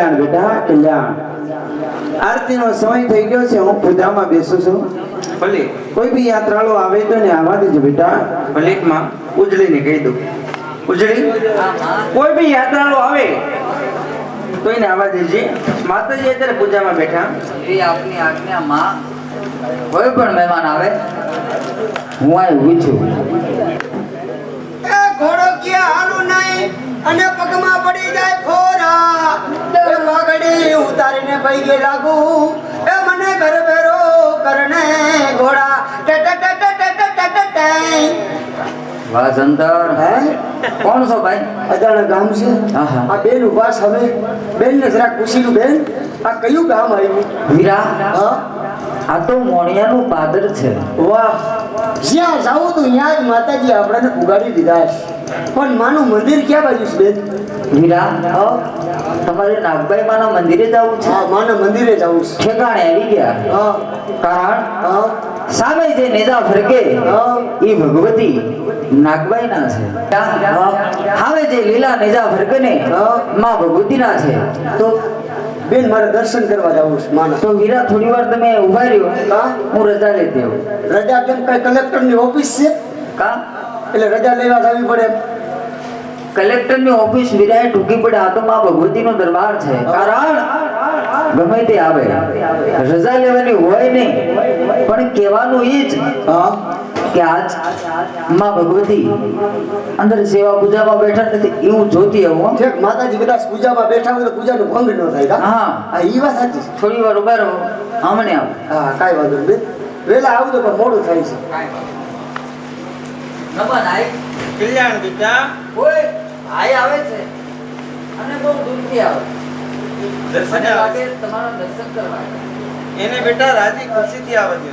કલ્યાણ બેટા કલ્યાણ. આરતીનો સમય થઈ ગયો છે, હું પૂજામાં બેસું છું. ભલે કોઈ બી યાત્રાળુ આવે તો ને આવવા દેજો બેટા. ભલે માં ઉજળીને કહી દઉં. ઉજળી કોઈ બી યાત્રાળુ આવે તો એને આવવા દેજે. માતાજી અત્યારે પૂજામાં બેઠા. એ આપની આજ્ઞા માં કોઈ પણ મહેમાન આવે હું આ ઊભી છું. એ ઘોડો ક્યાં હાલું નહીં અને પગમાં પડી જાય ફોરા એ પગડી ઉતારીને પૈગે લાગુ એ મને ઘર ભેરો કરને ઘોડા ટે ટે ટે ટે ટે ટે ટે ટે ટે. વાહ સંતર હે કોણ છો ભાઈ? અજાણા ગામ છે. આહા. આ બેન ઉભા છે. હવે બેન ને જરાક પૂછ્યું બેન આ કયું ગામ આવ્યું? વીરા હા આ તો મોણિયાનું પાદર છે. વાહ જ્યાં જાવું તો ત્યાં જ માતાજી આપણને પુગાડી દીધા છે. પણ માનું મંદિર ક્યાં બાજુ છે બેન? વીરા હા તમારે નાગબાઈ માના મંદિરે જવું છે? હા માના મંદિરે જવું છે. ઠેકાણે આવી ગયા. હા કારણ હા સામે જે નેજા ફરકે હા. એ ભગવતી નાગબાઈ ના છે. હવે જે લીલા નેજા ફરકે ને હા. માં ભગવતી ના છે. તો બેન મારે દર્શન કરવા જવું છે માના. તો વીરા થોડી વાર તમે ઉભા રહ્યો. હા હું રજા લેતી આવું. રજા કેમ કઈ કલેક્ટરની ઓફિસ છે કા એટલે રજા લેવા જવી પડે એમ? કલેક્ટરની ઓફિસ વીરાએ ટૂંકી પડે. આ તો માં ભગવતીનો દરબાર છે. કારણ ગમે તે આવે રજા લેવાની હોય નહીં, પણ કહેવાનું એ જ હા કે આજ માં ભગવતી અંદર સેવા પૂજામાં બેઠા નથી એવું જોતી આવું. ઠેક માતાજી કદાચ પૂજામાં બેઠા હોય તો પૂજાનો ભંગ ન થાય કા? હા હા ઈ વાત સાચી છે. થોડી વાર ઉભા રહો. હમણે આવો. હા કાંઈ વાંધો નહીં બેન વહેલા આવજો પણ મોડું થાય છે. કલ્યાણ બેટા ઓય આય આવે છે અને બહુ દૂરથી આવે. દર્શન મને લાગે તમારા દર્શન કરવા. એને બેટા રાજી ખુશીથી આવે છે.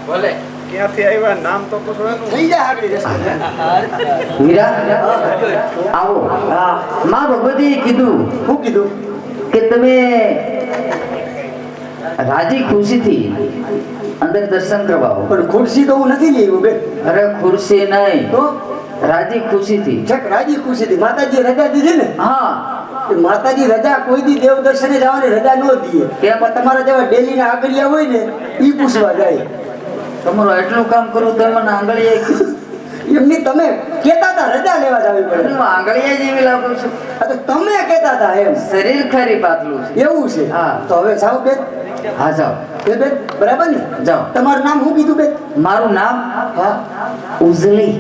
ભલે ક્યાંથી આવ્યા નામ તો પૂછવાનું. થઈ જાય આગળ રસ્તે. વીરા આવો. હા માં ભગવતીએ કીધું શું કીધું? કે તમે રાજી ખુશીથી અંદર દર્શન કરવા આવો. પણ ખુરશી તો હું નથી લેવું બેન. અરે ખુરશી નહીં, તો રાજી ખુશીથી. ઠેક રાજી ખુશીથી માતાજી રજા દીધી ને હા કે માતાજી રજા કોઈ દી દેવ દર્શને જવાની રજા ન દીએ. કેમ? પણ તમારા જેવા ડેલી ના આગળિયા હોય ને ઈ પૂછવા જાય. તમારું એટલું કામ કરું તો મને આંગળીએ એમની તમે કહેતા હતા રજા લેવા જવી પડે. હું આંગળીએ જેવી લાગુ છું. આ તો તમે કહેતા હતા એમ. શરીર ખરી પાતળું છે. એવું છે. હા. તો હવે જાઓ બેન. હા જાઓ એ બેન બરાબર ને? જાઓ. તમારું નામ શું કીધું બેન? મારું નામ હા ઉજળી.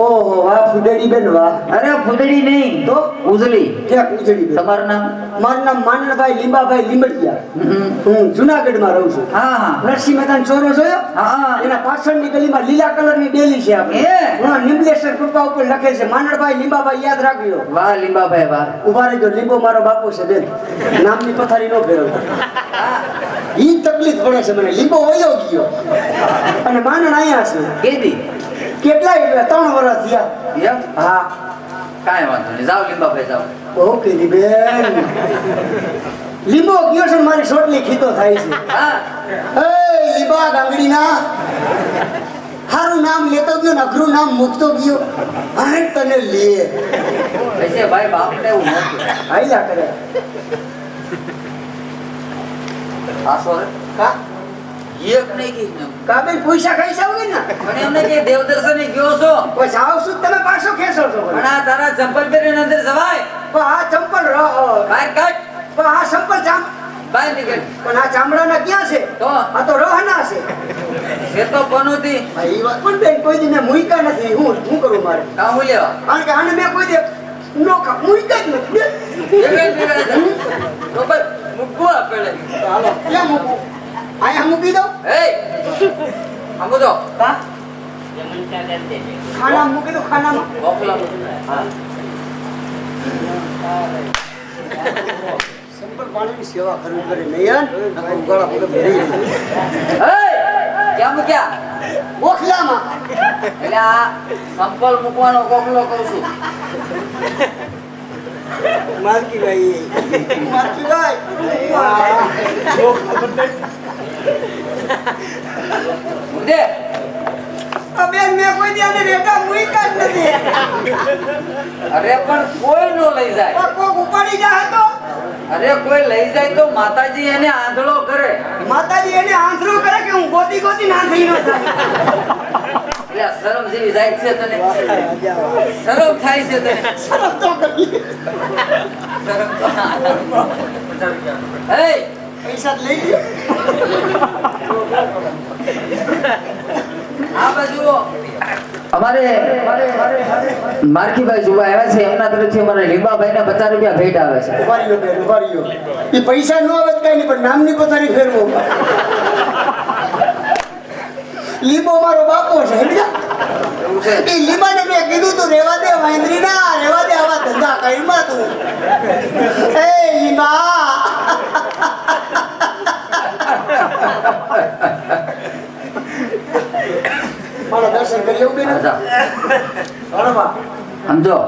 ઓહો વાહ ફુદેડી બેન વાહ. અરે ફૂદડી નહીં તો ઉજળી. ઠેક ઉજળી બેન. તમારું નામ? મારું નામ માનણભાઈ લીંબાભાઈ લીંબડિયા. હમ. હું જુનાગઢમાં રહું છું. હા હા નરસિંહ મહેતાનો ચોરો જોયો? હા એના પાછળની ગલીમાં લીલા કલરની ડેલી છે આપણે. હે? હા નિમલેશ્વર કૃપા ઉપર લખેલ છે માનણભાઈ લીંબાભાઈ યાદ રાખજો. વાહ લીંબાભાઈ વાહ. ઉભા રહેજો લીંબો મારો બાપુ છે બેન. નામની પથારી ન ફેરવતા. ઈ તકલીફ પડે છે મને. લીંબો વયો ગયો અને માનણ અહીંયા છે. કેદી કેટલાય 3 વર્ષ થયા. એમ? હા કાંઈ વાંધો નહીં. જાઓ લીંબાભાઈ જાઓ. ઓકે ની બેન. લીંબો ગયો છે ને મારી સોટલી ખીતો થાય છે. હા એ લીંબા ગાંગડીના હારું નામ લેતો ગયો ને અઘરું નામ મૂકતો ગયો. આ તને લે પૈસે ભાઈ બાપને એવું નહોતું. હાઈલા કરે. આ સોરે કા એક નહીં કીધું. કાબેલ પૈસા ખાઈ જાવ ને પણ એમને કે દેવદર્શને ગયો છો કોઈ જાવ છું તમે પાછો ખેંચો છો પણ આ તારા ચંપલ પહેરીને અંદર જવાય. પણ આ ચંપલ બહાર કાઢ. પણ આ ચંપલ બહાર નીકળ. પણ આ ચામડાના ક્યાં છે? તો આ તો રહના છે. છે તો પનોતી આ ઈ વાત પણ બેન કોઈ દી મેં મૂક્યા નથી. હું કરું મારે? કામ લેવા કારણ કે આને મેં કોઈ દે નો મૂક્યા જ નથી. બરોબર મૂકવું આપણે. હાલો ક્યાં મૂકું? અહીંયા મૂકી દો. એ આમો તો કા ખાના મૂકી દો ખાનામાં. મોકલા. હા સંપલ પાણીની સેવા કરવી પડે નહીં ગળા પગ ભરી એ ક્યાં મૂક્યા? ઓખલામાં. એટલે આ સંપલ મૂકવાનો કોકલો કરું છું. માર્કીભાઈ મુદે બેન મેં કોઈ દી આને રેગા મૂક્યા જ નથી. અરે પણ કોઈ નો લઈ જાય. કોક ઉપાડી જાય તો અરે કોઈ લઈ જાય તો માતાજી એને આંધળો કરે. માતાજી એને આંધળો કરે કે હું ગોતી ગોતી આંધળી ન થાય. એટલે આ શરમ જેવી જાય છે તને? શરમ થાય છે તને? શરમ તો કરી. શરમ તો એ પૈસા લઈ લ્યો. આ બાજુ અમારે માર્કીભાઈ જોવા આવ્યા છે. એમના તરફથી અમારે લીંબાભાઈને 50 રૂપિયા ભેટ આવે છે. ઉભારી લો બેન, ઉભારી લો. એ પૈસા ન આવે તો કઈ નહીં, પણ નામની પથારી ફેરવો. લીંબો મારો બાપો છે સમજ્યા? એવું છે? એ લીંબાને મેં કીધું તું રેવા દે વાંદરી ના, રેવા દે આવા ધંધા કરીમાં તું. એ લીંબા મારા દર્શન કરી આવું બેન. જા. હળવા. સમજો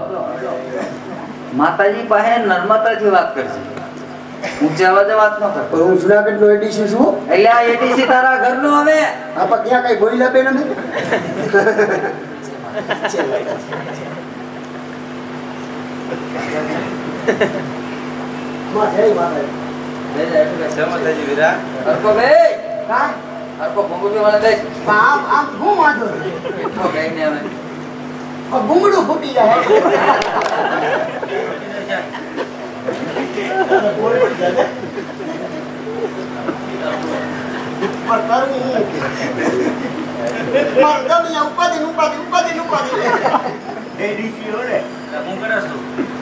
માતાજી પાસે નર્મદાથી વાત કરશે. ઊંચા અવાજે વાત ન કર. પણ હું જુનાગઢ નો એડીસી છું. એટલે આ એટીસી તારા ઘરનો હવે આપા ક્યાં કઈ બોલ્યા બેન અમે? માં જય માતાજી. હરકો ભાઈ હા? હરકો ભંગુટી વાળા દઈશ. આમ આમ હું વાંધો નહીં. એટલો કઈ ને હવે પણ ભૂંગળું ફૂટી જાય. પણ કરવું હું કે? મારું દમ અહીંયા ઉપાધિ ને ઉપાધિ ઉપાધિ ને ઉપાધિ.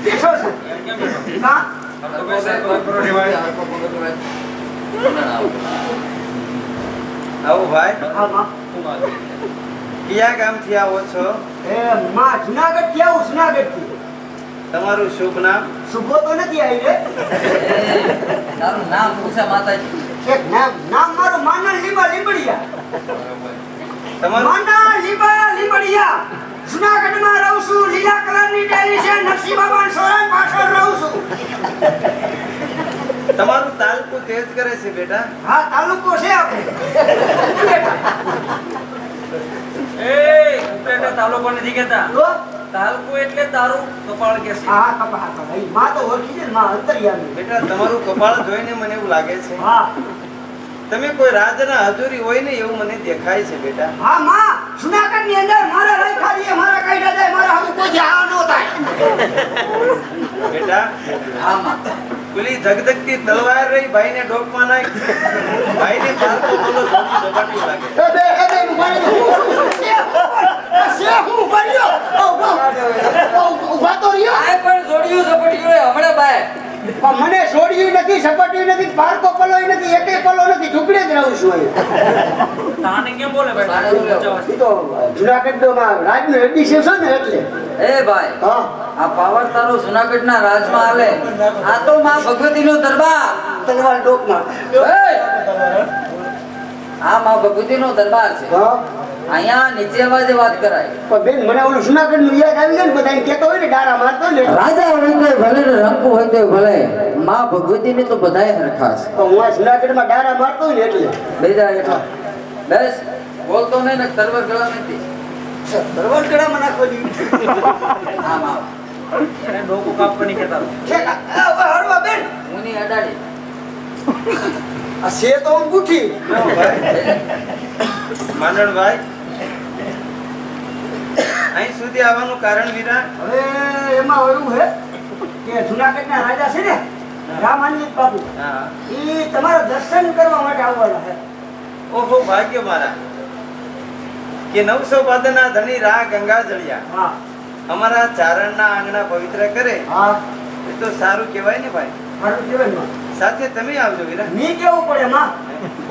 બેઠો છે. હા? આવો ભાઈ, હા, માં. કયા ગામથી આવો છો? એ માં જુનાગઢ થી આવું, જુનાગઢ થી. તમારું શુભ નામ? શુભો તો નથી આવી રે. તારું નામ પૂછે માતાજી. એક નામ મારું માનલ લીંબા લીંબડિયા. તમારું માનલ લીંબા લીંબડિયા. જુનાગઢમાં રહું છું. લીલા કલરની ડેલી છે. નરસિંહ બાબા સોરાન પાછળ રહું છું. તમારું તાલુકો તેજ કરે છે બેટા. હા, તાલુકો છે આપણે. તાલુકો નથી કેતા, તો તાલુકો એટલે તારું કપાળ કે છે. હા કપા ભાઈ માં તો ઓળખી છે ને, માં અંતર્યામી. બેટા તમારું કપાળ જોઈને મને એવું લાગે છે હા તમે કોઈ રાજના હજુરી હોય ને એવું મને દેખાય છે બેટા. હા માં, જુનાગઢ ની અંદર મારા રહી ખાલી મારા કાઢ્યા જાય, મારા હવે કોઈ આ ન થાય. બેટા હા માં. પેલી ધગધગતી તલવાર રહી ભાઈને ડોકમાં નાખ. ભાઈને પાલકો બોલો ધોતી દબાટી લાગે. એ બે ઉભા રહ્યો. ઉભા તો રહ્યો. આ પણ જોડિયું ઝપટિયું હમણાં બાય. પણ મને છોડ્યું નથી, સપટ્યું નથી, પારકો પલોય નથી, એકે પલો નથી, ઢુકડે જ રહું છું અહીં. તાને કેમ બોલે ભાઈ? ઈ તો જુનાગઢમાં રાજનો એડિશન છે ને એટલે. એ ભાઈ હા આ પાવર તારો જુનાગઢના રાજમાં હાલે. આ તો માં ભગવતીનો દરબાર. તલવાર ડોકમાં. એ! આ માં ભગવતીનો દરબાર છે. હા અહીંયા નીચે અવાજે વાત કરાય. પણ બેન મને ઓલું જુનાગઢ નું યાદ આવી જાય ને, બધા એમ કહેતો હોય ને ડારા મારતો ને. રાજા હોય તો ભલે ને રંકુ હોય તો ભલે, માં ભગવતીને તો બધાય હરખા છે. પણ હું આ જુનાગઢમાં ડારા મારતો હોય ને એટલે. બેજા હેઠા બસ બોલતો નહીં ને તરવર ગળા નથી. બરોબર ગળામાં નાખો દી. આમ આમ એને ડોકું કાપવાની કહેતા હતા. છે કા? આ હવે હળવા બેન. હું ની અડાડી. આ છે તો અંગૂઠી. માંડણભાઈ અહીં સુધી આવવાનું કારણ વીરા? હવે એમાં એવું છે કે જુનાગઢના રાજા છે ને રામાનંદ બાપુ, હા. ઈ તમારા દર્શન કરવા માટે આવવાના છે. ઓહો ભાગ્ય મારા કે 900 પાદના ધણી રા ગંગા જળિયા હા અમારા ચારણના આંગણા પવિત્ર કરે હા એ તો સારું કહેવાય ને ભાઈ. મારું જીવનમાં સાથે તમે આવજો વીરા. નહીં કેવું પડે માં.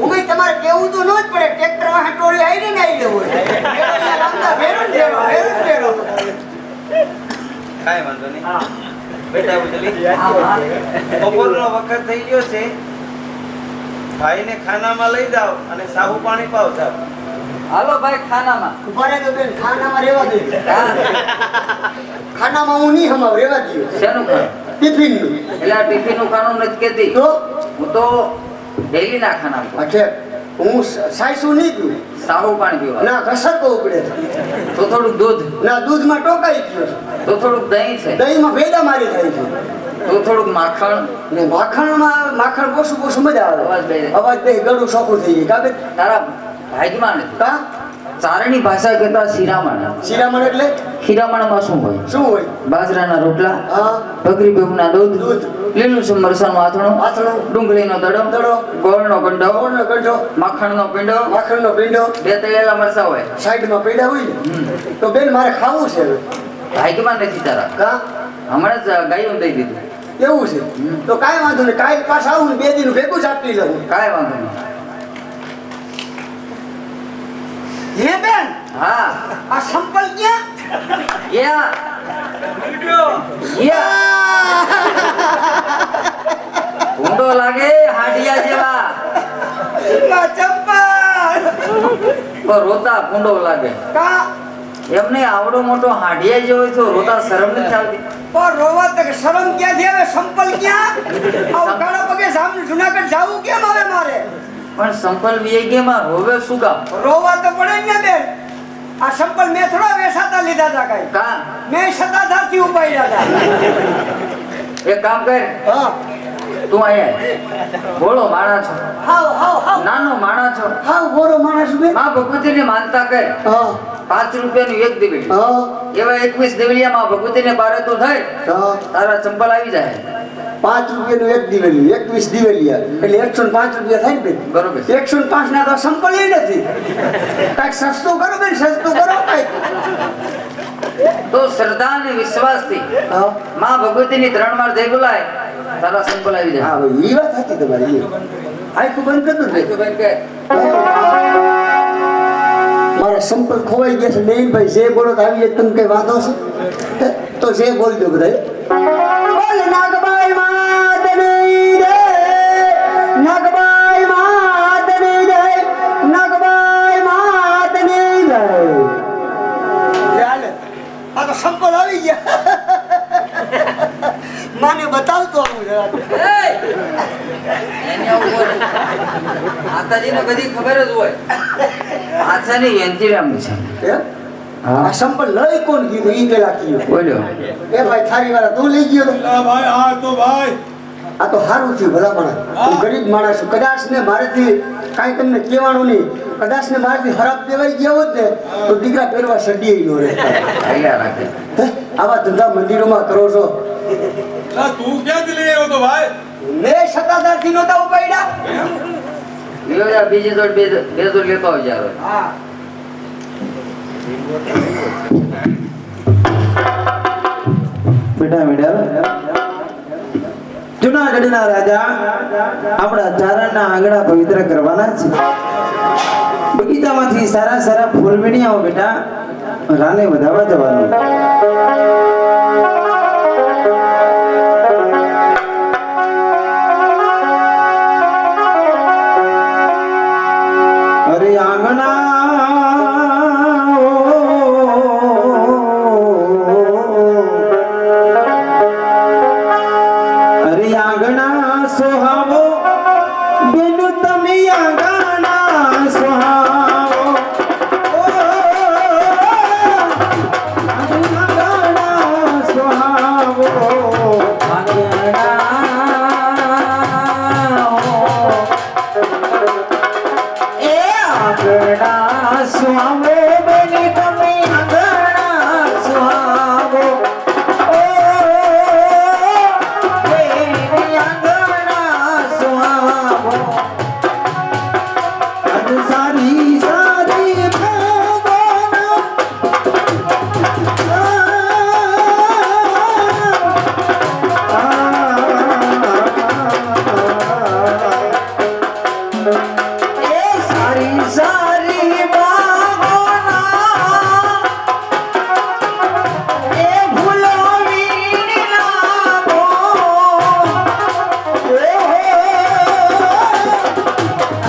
ઉમે તમારે કેવું તો ન જ પડે. ટ્રેક્ટર માં હટોળી આવી ને આવી લેવું હોય. અહીંયા રામદા ફેરો ને ફેરો, ફેરો ને ફેરો. કાંઈ વાંધો નહીં. હા બેટા ઉજળી, બપોરનો વખત થઈ ગયો છે. ભાઈને ખાનામાં લઈ જાઓ અને સાહુ પાણી પાવ જાઓ. હાલો ભાઈ ખાનામાં. ઉભા રહેજો બેન, ખાનામાં રહેવા દે. હા, ખાનામાં હું નહીં હમાવ, રહેવા દઉં. શેનું ખાનું? ટિફિન નું. એટલે આ ટિફિનનું ખાનું નથી કહેતી. તો હું તો ડેલી ના ખાના અચ્છા હું સાયસું નહીં પીવું. સાહુ પાણી પીવા. ના ઘસરકો ઉપડે. તો થોડુંક દૂધ, ના દૂધમાં ટોકાઈ ગયો. તો થોડુંક દહીં છે. દહીંમાં ભેદા મારી થાય છે. તો થોડુંક માખણ ને માખણ પોસું મજા આવે અવાજ બે. અવાજ બે ગળું ચોખ્ખું થઈ જાય કાબે તારા ભાગમાં ને કા ચારણી ભાષા કહેતા શિરામણ શિરામણ એટલે શિરામણમાં શું હોય? શું હોય બાજરાના રોટલા, હા બકરી ભેગુના દૂધ, દૂધ, લીલું મરચાનું આથણું, આથણું, ડુંગળીનો દડો, દડો, ગોળનો કંડો, ગોળનો કંઠો, માખણનો પિંડો, માખણનો પીંડો, બે તળેલા મરચાં હોય. સાઈડમાં પીડા હોય ને તો બેન મારે ખાવું છે હવે ભાગ્યમાં નથી તારા. કા હમણાં જ ગાયું દઈ દીધું. એવું છે તો કાંઈ વાંધો નહીં કાલ પાછા આવું ને 2 દિન ભેગું જ આપી લઉં કાંઈ વાંધો નહીં. હે બેન હા આ સંપલ ક્યાં યા વિડિયો યા ઊંડો લાગે હાડિયા જેવા માં ચંપલ તો રોતા ભૂંડો લાગે. કા એમને આવડો મોટો હાડિયા જેવો તો રોતા શરમ નથી આવતી. પણ રોવા તો શરમ ક્યાંથી આવે સંપલ ક્યાં આવું કાળા પગે સામે જુનાગઢ જાવું કેમ આવે મારે પણ સંપલ વિયગેમાં રોવે શું કામ? રોવા તો પડે જ ને બેન આ સંપલ મેં થોડા વેસાતા લીધા હતા કઈ કા મેં સતાધારથી ઉપાડ્યા હતા એક કામ કર, હા તું અહીંયા બોલો માણા છો, હાવ હાવ હાવ નાનો માણા છો, હાવ બોરો માણસ બે માં ભગવતીને માનતા કર. હા 5 રૂપિયાનું એક દેવળી, હા એવા 21 દેવળિયામાં ભગવતીને બારે તો થાય હા તારા ચંપલ આવી જાય. 5 રૂપિયાનું એક દિવેલી 21 દિવેલિયા એટલે 105 રૂપિયા થાય ને બેન બરોબર. 105 ના તો સંપલ એ નથી કાંઈક સસ્તું કરો બેન સસ્તું કરો કાંઈક તો શ્રદ્ધા અને વિશ્વાસથી હા માં ભગવતીની 3 વાર જય બોલાય તારા સંપલ આવી જાય. હા ભાઈ એ વાત સાચી તમારી આખું બંધ કરતું ને તો બેન કે મારા સંપલ ખોવાઈ ગયા છે નહીં ભાઈ જે બોલો તો આવી જાય તમે કઈ વાંધો છે તો જે બોલ દો બધા બોલ નાગબાઈ માતની રે નાગબાઈ માતની રે નાગબાઈ માતની રે આ તો સંપલ આવી ગયા માને બતાવતો આવું જરા એને આવું બોલે. માતાજીને બધી ખબર જ હોય. આચાની યંતિરામ છે. એમ? આ સંપલ લઈ કોણ કીધું ઈ પેલા કીધું બોલ્યો એ ભાઈ થારી વાળા તું લઈ ગયો તો? ભાઈ હા તો ભાઈ આ તો સારું થયું ભલા માણસ હું ગરીબ માણસ છું કદાચ ને મારેથી કાંઈ તમને કહેવાનું નહીં કદાચ ને મારેથી ખરાબ દેવાઈ ગયા હોત ને તો દીકરા પહેરવા સડીએ નો રહે આયા રાખે. હે? આવા ધંધા મંદિરોમાં કરો છો તું ક્યાંથી લઈ આવ્યો તો ભાઈ મેં સત્તાધારથી નહોતા ઉપાડ્યા લ્યો યાર બીજી જોડ બે જોડ લેતો આવજે હવે. હા બેટા બેટા જુનાગઢના રાજા આપણા ચારણના આંગણા પવિત્ર કરવાના છે. બગીચામાંથી સારા સારા ફૂલ વીણ્યા બેટા રાને વધાવવા જવાનું. અરે આંગણા અરે આંગણા સોહાવો બેનુ તમે આંગણા સોહાવો આંગણા સોહાવો એ આંગણા સોહાવો બેની તમે આંગણા સોહાવો સારી સારી સારી સારી એ ભૂલો વીણી લાવો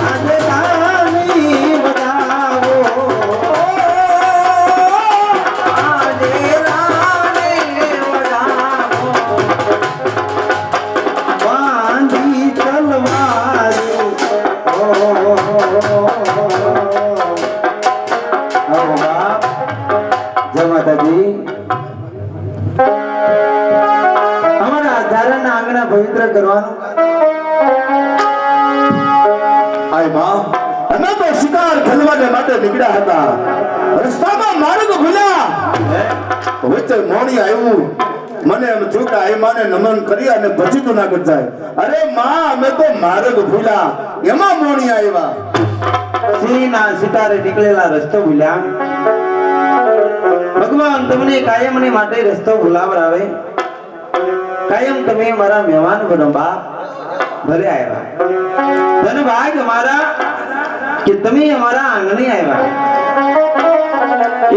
આજે રાની બતાવો આજે રાની બતાવો બાંધી તલવારી કરવાનું? આય માં, અમે તો શિકાર ખેલવાને માટે નીકળ્યા હતા. રસ્તામાં માર્ગ ભૂલ્યા. વચ્ચે મોણી આવ્યું. મને એમ થયું કે આય માને નમન કરી અને પછી તો ના જાય. અરે માં, અમે તો માર્ગ ભૂલ્યા, એમાં મોણી આવ્યા. સિંહના સિતારે નીકળેલા રસ્તો ભૂલ્યા. ભગવાન તમને કાયમની માટે રસ્તો ભૂલાવરાવે. કાયમ તમે મારા મહેમાન બનો બાપ ભલે આવ્યા. ધન ભાગ મારા કે તમે અમારા આંગણે આવ્યા.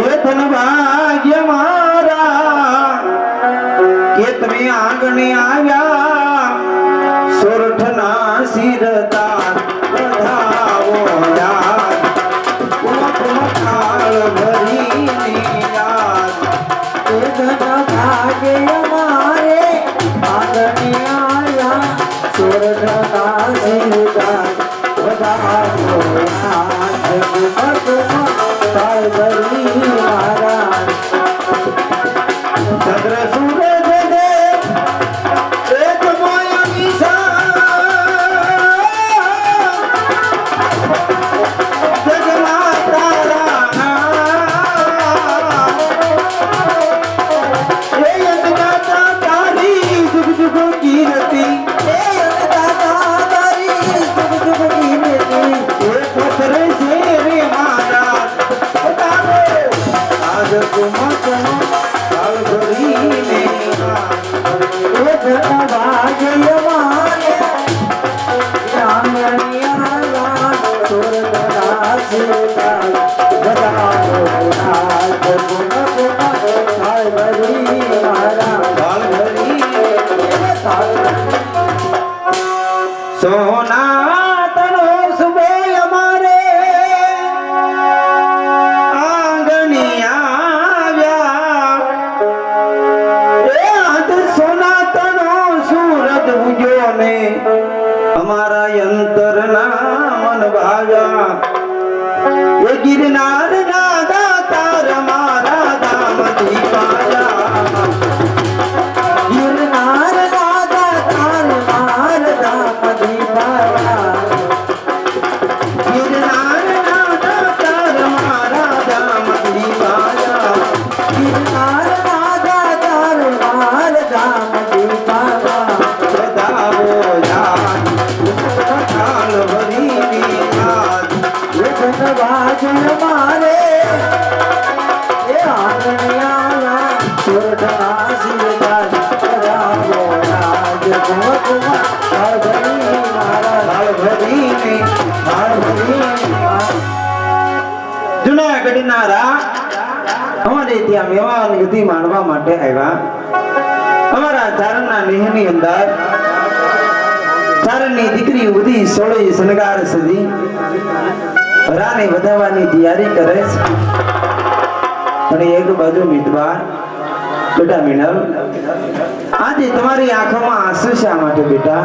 એ ધન ભાગ્ય મારા કે તમે આંગણે આવ્યા. સોરઠના શિરતા વધાવો યાદ. કાળ ભરીની યાદ. એ ધન ભાગ્ય મારે આંગણે આવ્યા. સોરઠના શિરતા વધાવો યાદ. કાળ ભરી મારા ચંદ્ર સૂરજ દેવ એક મોય જગમાં તારા એ અંતદાતા તારી જુગ જુગ કીર્તિ. એ અંતદાતા તારી જુગ જુગ કીર્તિ. એ પથરે છે રે મારા બતાવો આજ કુમકનો કાળ ભરીને એ ધન ભાગ્ય મારે આંગણિયા સોરઠના શિરતા વધાવો યાદ. કાળ ભરી મારા કાળ ભરી સોના તનો સુબે અમારે આંગણિયા આવ્યા. એ આજ સોના તનો સુરત ઉગ્યો ને અમારા અંતરના મન ભાવ્યા. એ ગિરનાર ના દાતાર મારા ધામથી પાયા. ગિરનાર ના દાતાર મારા ધામથી પાયા. ગિરનાર ના દાતાર મારા ધામથી પાયા. ગિરનાર ના દાતાર મારા ધામથી પાયા. વધાવો યાદ કાળ ભરીની યાદ. એ ધન ભાગ્ય મારે એ આંગણિયા સોરઠના શિરતા વધાવો યાદ. કાળ ભરી મારા કાળ ભરીને કાળ ભરીને જુનાગઢના રા અમારે ત્યાં મેવાન ગતિ માણવા માટે આવ્યા. અમારા ચારણના નેહની અંદર ચારણની દીકરી ઉધી સોળી શણગાર સજી રાને વધાવવાની તૈયારી કરે છે. પણ એક બાજુ મીતબા બેટા મિનલ, આજે તમારી આંખોમાં આંસુ શા માટે બેટા?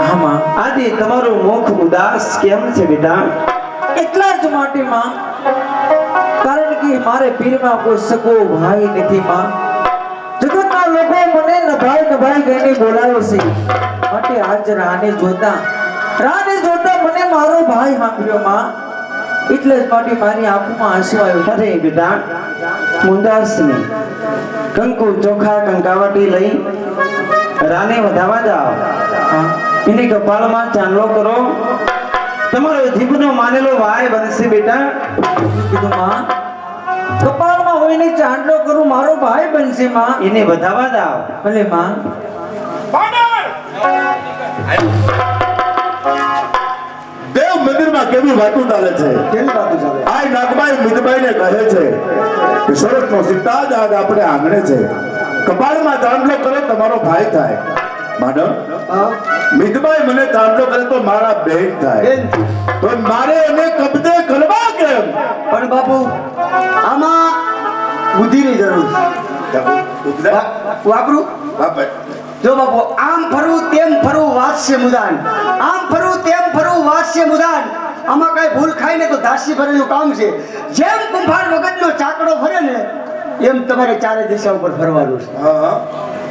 આમાં આજે તમારું મુખ ઉદાસ કેમ છે બેટા? એટલા જ માટે માં, કારણ કે મારે પીરમાં કોઈ સગો ભાઈ નથી માં. જગતના લોકો મને નભાઈ નભાઈ કહીને બોલાવે છે. માટે આજ રાને જોતા મને મારો ભાઈ સાંભળ્યો માં. એટલે જ માટે મારી આંખોમાં આંસુ આવ્યો. અરે બેટા મુંદાસ નહીં, કંકુ ચોખા કંકાવટી લઈ રાને વધાવા જાઓ. એની કપાળમાં ચાંદલો કરો. તમારો જીભનો માનેલો ભાઈ બનશે બેટા. કીધું માં, કપાળમાં હોઈને ચાંદલો કરું, મારો ભાઈ બનશે માં. એને વધાવા જાઓ. ભલે માં. દેવ મંદિરમાં કેવી વાતો ચાલે છે. કેવી વાતો ચાલે? આ નાગબાઈ મીતબાઈને કહે છે કે સોરઠનો સીતા જ આજ આપણે આંગણે છે. કપાળમાં ચાંદલો કરે તમારો ભાઈ થાય. મેડમ, મીતબાઈ મને ચાંદલો કરે તો મારા બહેન થાય. તો મારે એને કબજે કરવા કેમ? પણ બાપુ આમાં બુદ્ધિની જરૂર છે. વાપરું જો બાપુ, આમ ફરવું તેમ ફરવું વાસ્ય મુદાન. આમ ફરવું તેમ ફરવું વાસ્ય મુદાન. આમાં કઈ ભૂલ ખાય ને તો દાસી ભરેલું કામ છે. જેમ કુંભાર વગરનો ચાકડો ફરે ને એમ તમારે ચારે દિશા ઉપર ફરવાનું છે.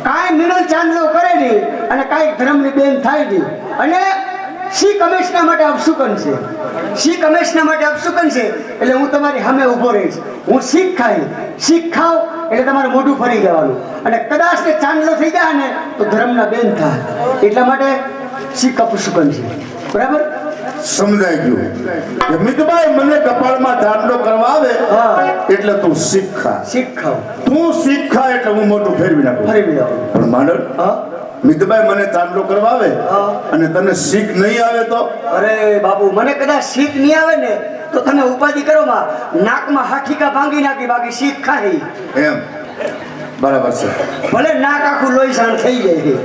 કાંઈ મિનલ ચાંદલો કરે નહીં અને કાંઈ ધર્મની બેન થાય નહીં અને શીખ હંમેશના માટે અપશુકન છે શીખ હંમેશના માટે અપશુકન છે એટલે હું તમારી સામે ઊભો રહીશ હું શીખ ખાવ એટલે તમારું મોઢું ફરી જવાનું અને કદાચ તે ચાંદલો થઈ જાય ને તો ધર્મના બેન થાય એટલા માટે શીખ અપશુકન છે બરાબર સમજાઈ ગયું કે મિતભાઈ મને કપાળમાં ચાંદલો કરવા આવે હા એટલે તું શીખા શીખ ખાવ તું શીખા એટલે હું મોટું ફેરવી નાખું ફરી જવાનું પણ માંડલ હા મિતભાઈ મને ચાંદલો કરવા આવે હા. અને તને શીખ નહીં આવે તો અરે બાબુ મને કદાચ શીખ નહીં આવે ને તો તમે ઉપાધિ કરો માં નાકમાં હાઠીકા ભાંગી નાખી બાકી શીખ ખાઈ એમ બરાબર છે ભલે નાક આખું લોહી શાણ થઈ જાય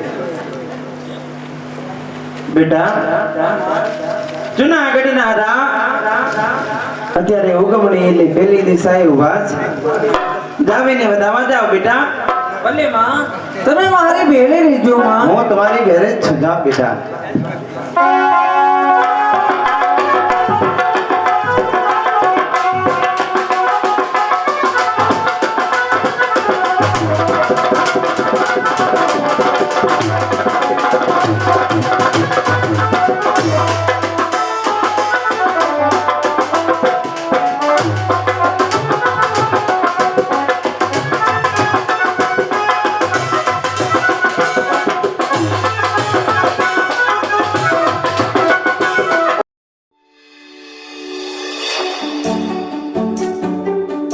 બેટા જુનાગઢના અત્યારે ઉગમણી એટલે પેલી દિશાએ ઉભા છે જાવીને વધાવા જાઓ બેટા ભલે માં તમે મારી ભેળે રહેજો માં હું તમારી ઘરે જ છું જા બેટા